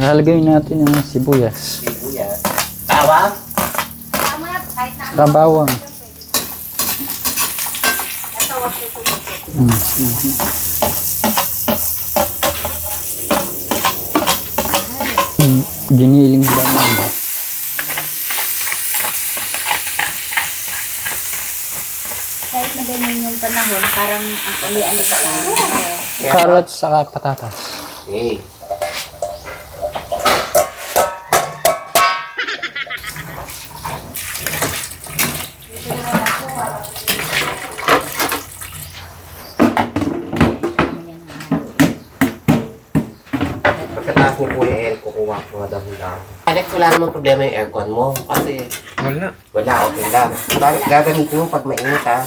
Lalagay natin ang sibuyas. Sibuyas. Bawang. Saka bawang. Giniling bawang. Kahit na ganyan yung panahon, parang ang ulian na lang. Carrots saka patatas. Okay. Pagkatapos mo po yung air, kukuha ko nga dahil. Alex, wala namang problema yung aircon mo. Kasi Wala. wala, okay lang. Gagamitin mo pag mainit ha.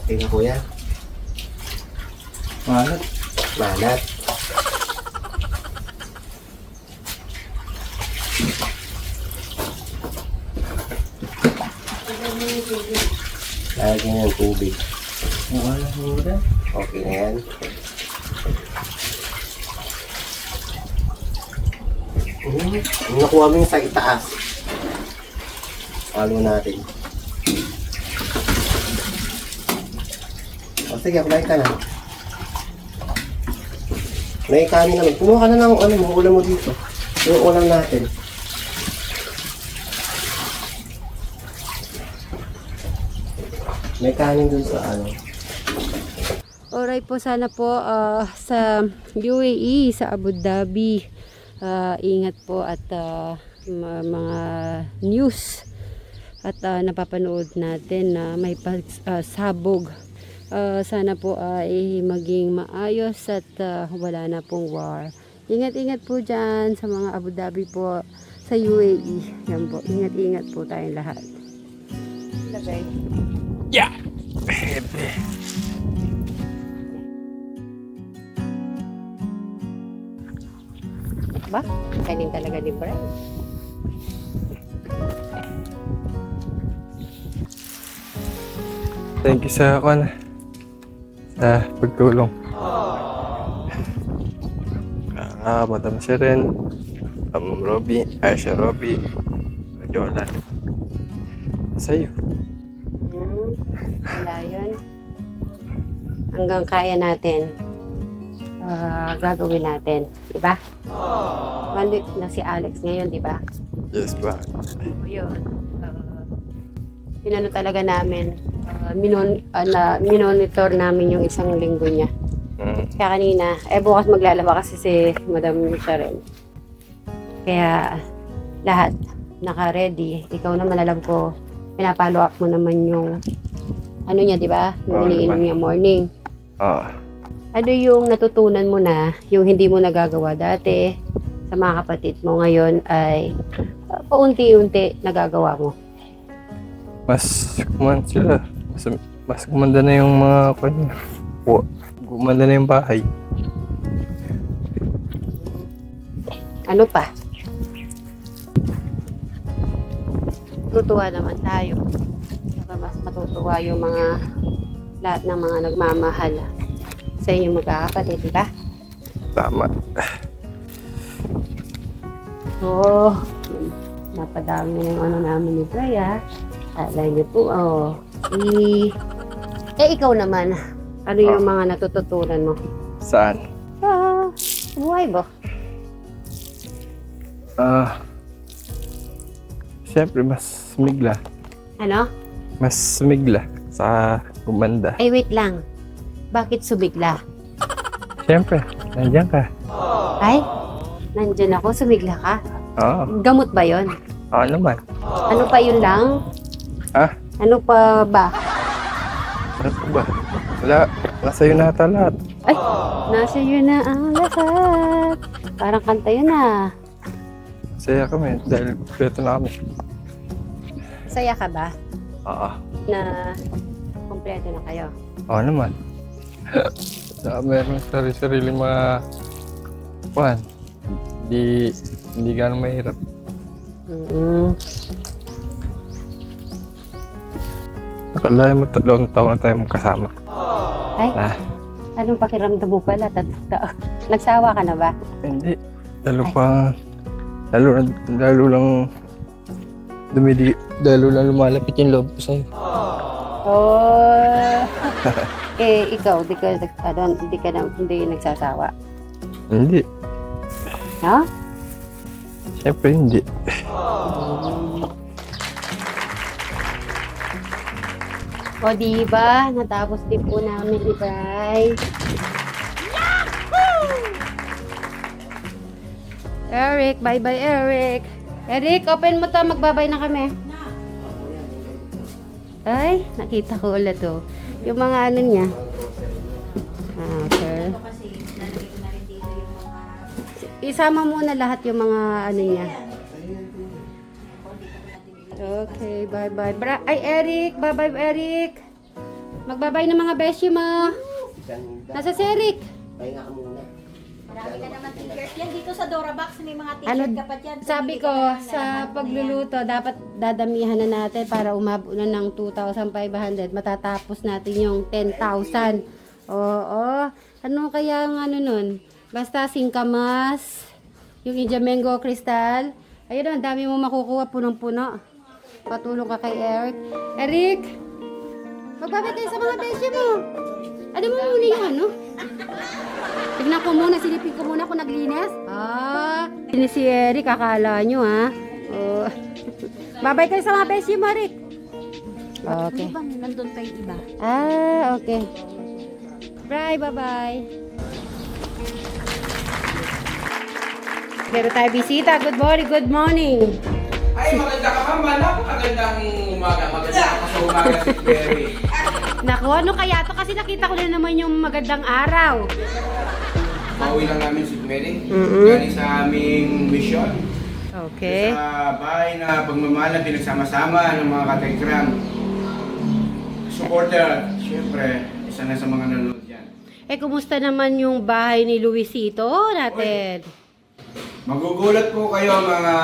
Okay na kuya. Malat. Malat. Lagyan ng tubig. Wala muna. Okay na yan. Nakuha mo yung sa itaas. Halo natin. O sige, apply ka na. May kanin naman. Kumuha ka na ng ulam mo dito. Yung ulam natin. May kanin dun sa Alright po, sana po sa UAE, sa Abu Dhabi, ingat po at mga news at napapanood natin na may sabog. Sana po ay maging maayos at wala na pong war. Ingat-ingat po dyan sa mga Abu Dhabi po, sa UAE. Yan po, ingat-ingat po tayong lahat. Lagay. Yeah! Ba? Kanin talaga ni Brian. Thank you sa pagtulong. Madam Seren, Ma'am Robby, Aisha Robby, Jolan. Sa'yo. Wala yun. Hanggang kaya natin, gagawin natin. Diba? Malik na si Alex ngayon, diba? Yes, ba? Yun. Pinano talaga namin. Minonitor namin yung isang linggo niya. Kaya kanina, bukas maglalaba kasi si Madam Sharon. Kaya lahat naka-ready. Ikaw naman, alam ko, pinapalo up mo naman yung ano niya, di ba? Yung iniinom niya morning. Oo. Ano yung natutunan mo na, yung hindi mo nagagawa dati sa mga kapatid mo ngayon ay paunti-unti nagagawa mo? Mas kumanda sila. Mas kumanda na yung mga kanya. Gumanda na yung bahay. Ano pa? Tutuwa naman tayo. Saka mas matutuwa yung lahat ng mga nagmamahal sa inyong magkakapatid, di ba? Tama. Oo. Napadami na yung namin ni Braya. Alay niyo po, ikaw naman, ano yung mga natututunan mo? Saan? Buhay ba? Siyempre, mas sumigla. Ano? Mas sumigla sa gumanda. Ay, wait lang. Bakit subigla? Siyempre, nandiyan ka. Ay, nandyan ako, sumigla ka. Oo. Gamot ba yon? Oo naman. Ano pa yun lang? Ah? Ano pa ba? Ano ba? Wala. Nasa'yo na ata lahat. Ay, nasa iyo na ang lahat. Parang kanta yun ah. Saya kami dahil kompleto na kami. Saya ka ba Oo. na kompleto na kayo? Oo naman. Meron sarili mga kuhan. Hindi ganun mahirap. Wala mo, 2 taon na tayo magkasama. Ay, Ah, anong pakiramdam mo pala? Nagsawa ka na ba? hindi. Lalo lang lumalapit yung loob ko sa'yo. Oh. Ikaw, hindi nagsasawa. Hindi. Ha? Siyempre hindi. O diba, natapos din po namin ibay. Eric, bye-bye Eric. Eric, open mo to, magbabay na kami. Ay, nakita ko ulit to. Yung mga ano niya. Okay. Isama muna lahat yung mga ano niya. Okay, bye-bye. Ay, Eric, bye-bye Eric. Magbabay ng mga beshi mo. Nasa si Eric? Pahinga ka muna. Marami ka naman t-shirt yan. Dito sa Dora Box may mga t-shirt Ano, ka pa dyan. sabi ko, sa pagluluto, dapat dadamihan na natin para umabot na ng 2,500. Matatapos natin yung 10,000. Oo. Ano kaya ang ano nun? Basta singkamas, yung India-mango crystal. Ayun, ang dami mo makukuha, punong-puno. Patulong ka kay Eric. Eric! Magbabay kayo sa mga beshi mo. Ano mo muna yung ano? Tignan ko muna, silipin ko muna kung naglinis. Ini si Eric, akala nyo ha. Oh. Babay kayo sa mga beshi mo, Eric. Okay. Diba, nandun pa yung iba. Okay. Bye-bye. Meron tayo bisita. Good morning. Ay, maganda ka ma'am. Napakagandang umaga. Maganda ka sa umaga si Mary. Naku, ano kaya to? Kasi nakita ko na naman yung magandang araw. Pauwi lang namin si Mary. Galing sa aming mission. Okay. Sa bahay na pagmamahal na pinagsama-sama ng mga katekram. Supporter, syempre, isa na sa mga nanonood dyan. Kumusta naman yung bahay ni Luisito natin? Magugulat po kayo mga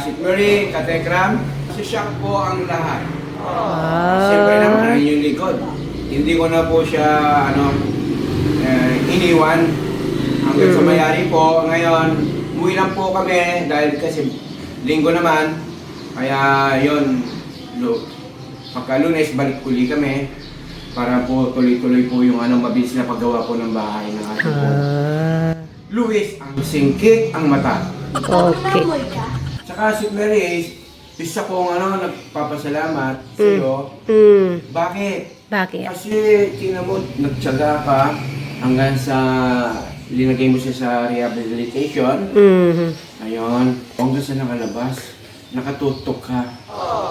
St. Mary, katekram. Kasi shock po ang lahat. Siyempre naman, ang inyong likod. Hindi ko na po siya iniwan hanggang sa mayari po. Ngayon, umuwi lang po kami dahil kasi linggo naman. Kaya yun, pagka Lunes, balik uli kami para po tuloy-tuloy po yung mabilis na paggawa po ng bahay ng ating po. Luis, ang singkit ang mata. Okay. Tsaka si Mary, isa kong nagpapasalamat sa iyo. Bakit? Bakit? Kasi tingnan mo, nagtyaga ka hanggang sa linagay mo siya sa rehabilitation. Ngayon, hanggang sa nakalabas, nakatutok ka.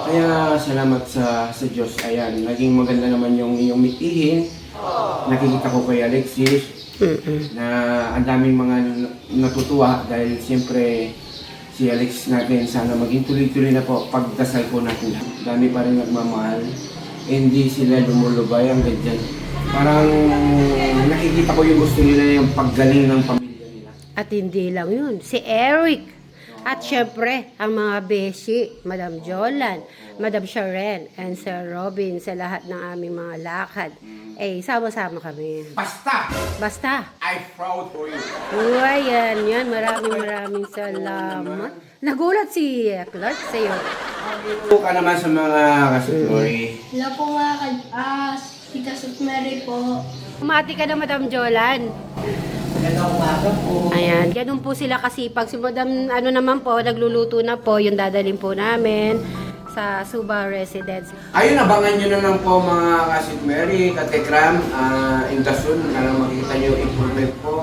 Kaya salamat sa Diyos. Ayan, naging maganda naman yung iyong mitihin. Nakikita ko kay Alexis na ang daming mga natutuwa dahil siyempre si Alex natin sana maging tuloy-tuloy na po pagdasal ko natin. Dami pa rin nagmamahal. Hindi sila lumulubay hanggang dyan. Parang nakikita ko yung gusto nila yung paggaling ng pamilya nila. At hindi lang yun, si Eric. At syempre, ang mga beshi, Madam Jolan, Madam Sharon, and Sir Robin sa lahat ng aming mga lakad. Sama-sama kami. Basta. I'm proud for you. Uy, yan. Maraming salamat. Nagulat si Clark sa'yo. Ito ka naman sa mga kasutori. Hello po mga si Kasut Mary po. Umati ka na, Madam Jolan. Ayan, ganun po sila kasipag. Si Madam, naman po, nagluluto na po, yung dadalhin po namin sa Suba Residence. Ayun, abangan nyo na lang po mga Kasit Mary, Katekram, Intasun, para makikita nyo yung improvement po.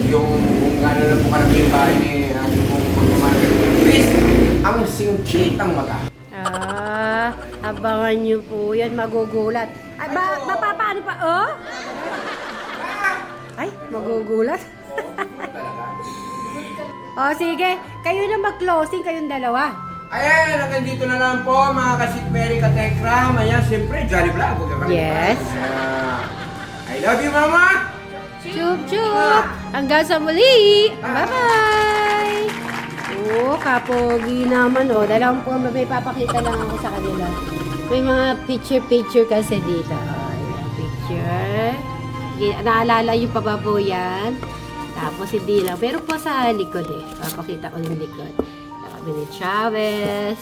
Yung kung gano'n na po karami yung bahay ni ating pong pagmamahal. Please, ang singkit ang mata. Abangan nyo po yan, magugulat. Ay, paano pa, oh? Ay, magugulat. Sige, kayo na mag-closing, kayong dalawa. Ayan, hanggang dito na lang po mga Kasit Mary, Katekram. Ayan, siyempre, Jolly Vlog. Yes. I love you, Mama! Chup! Hanggang sa muli! Bye-bye! Kapogi naman, Dalawang po, may papakita lang ako sa kanila. May mga picture kasi dito. Oh, ayan, picture. Naalala yung pababoyan. Tapos hindi lang. Pero po sa likod eh. Papakita ko yung likod. Kami ni Chavez.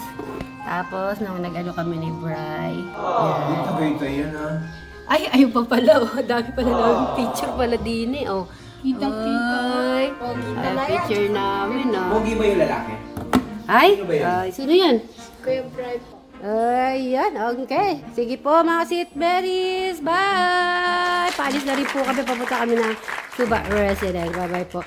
Tapos nung nag-ano kami ni Bri. Yan. Yan ah. Ay, ayun pa pala. Oh. Dami pala namin picture pala din eh. Oh. Kita-kita. Ay, picture namin oh. Pogi ba yung lalaki? Ay, Sino ba yan? sino yan? Kuya Bri po. Ayan, okay. Sige po mga sitberries. Bye! Paalis na rin po kami. Papunta kami ng Suba Resident. Bye-bye po.